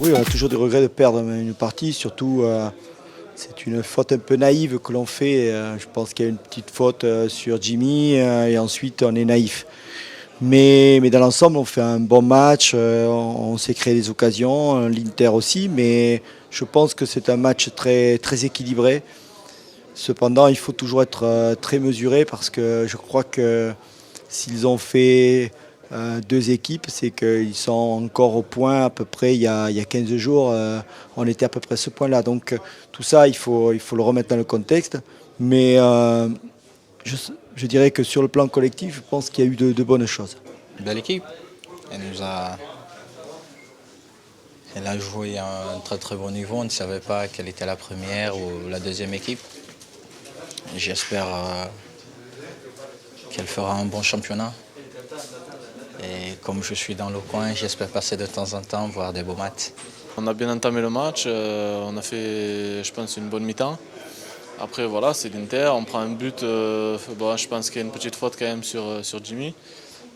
Oui, on a toujours des regrets de perdre une partie, surtout c'est une faute un peu naïve que l'on fait. Je pense qu'il y a une petite faute sur Jimmy et ensuite on est naïf. Mais dans l'ensemble, on fait un bon match, on s'est créé des occasions, l'Inter aussi, mais je pense que c'est un match très, très équilibré. Cependant, il faut toujours être très mesuré parce que je crois que s'ils ont fait deux équipes, c'est qu'ils sont encore au point à peu près il y a 15 jours, on était à peu près à ce point-là. Donc tout ça, il faut le remettre dans le contexte. Mais je, je dirais que sur le plan collectif, je pense qu'il y a eu de bonnes choses. Belle équipe. Elle nous a, Elle a joué à un très très bon niveau. On ne savait pas quelle était la première ou la deuxième équipe. J'espère qu'elle fera un bon championnat. Et comme je suis dans le coin, j'espère passer de temps en temps voir des beaux matchs. On a bien entamé le match, on a fait, je pense, une bonne mi-temps. Après, voilà, c'est l'Inter, on prend un but, bon, je pense qu'il y a une petite faute quand même sur Jimmy.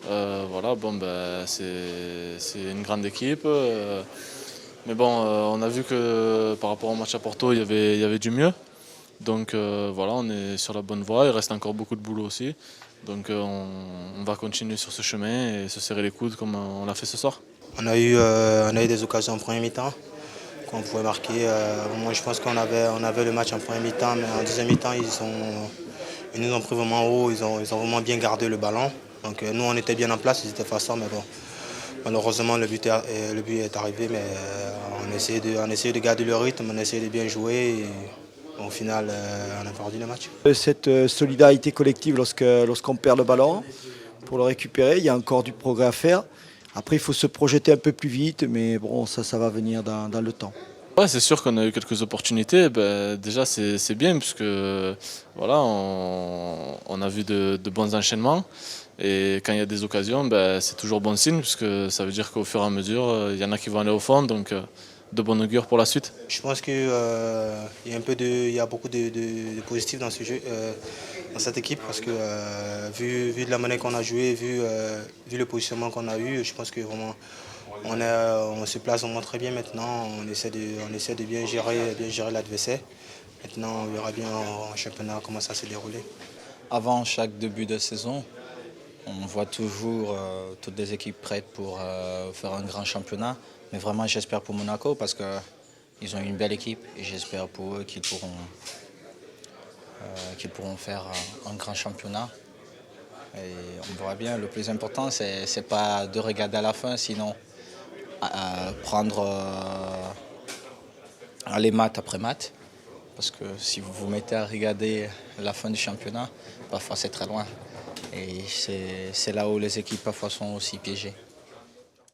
Voilà, bon, ben, c'est une grande équipe. Mais bon, on a vu que par rapport au match à Porto, il y avait du mieux. Donc voilà, on est sur la bonne voie, il reste encore beaucoup de boulot aussi. Donc on va continuer sur ce chemin et se serrer les coudes comme on l'a fait ce soir. On a eu des occasions en première mi-temps qu'on pouvait marquer. Moi, je pense qu'on avait le match en première mi-temps, mais en deuxième mi-temps, ils nous ont pris vraiment haut, ils ont vraiment bien gardé le ballon. Donc nous, on était bien en place, ils étaient face à, mais bon, malheureusement, le but est arrivé, mais on essayait de garder le rythme, on essayait de bien jouer. Et au final, on a perdu le match. Cette solidarité collective lorsqu'on perd le ballon, pour le récupérer, il y a encore du progrès à faire. Après, il faut se projeter un peu plus vite, mais bon, ça va venir dans le temps. Ouais, c'est sûr qu'on a eu quelques opportunités. Ben, déjà, c'est bien puisque voilà, on a vu de bons enchaînements. Et quand il y a des occasions, ben, c'est toujours bon signe puisque ça veut dire qu'au fur et à mesure, il y en a qui vont aller au fond. Donc, de bon augure pour la suite. Je pense qu'il y a beaucoup de positifs dans ce jeu, dans cette équipe, parce que vu de la manière qu'on a joué, vu le positionnement qu'on a eu, je pense que vraiment on se place vraiment très bien maintenant. On essaie de bien gérer l'adversaire. Maintenant, on verra bien en championnat comment ça s'est déroulé. Avant chaque début de saison, on voit toujours toutes les équipes prêtes pour faire un grand championnat. Mais vraiment, j'espère pour Monaco parce qu'ils ont une belle équipe et j'espère pour eux qu'ils pourront faire un grand championnat. Et on verra bien. Le plus important, c'est pas de regarder à la fin, sinon prendre les maths après maths. Parce que si vous vous mettez à regarder la fin du championnat, parfois c'est très loin. Et c'est là où les équipes parfois sont aussi piégées.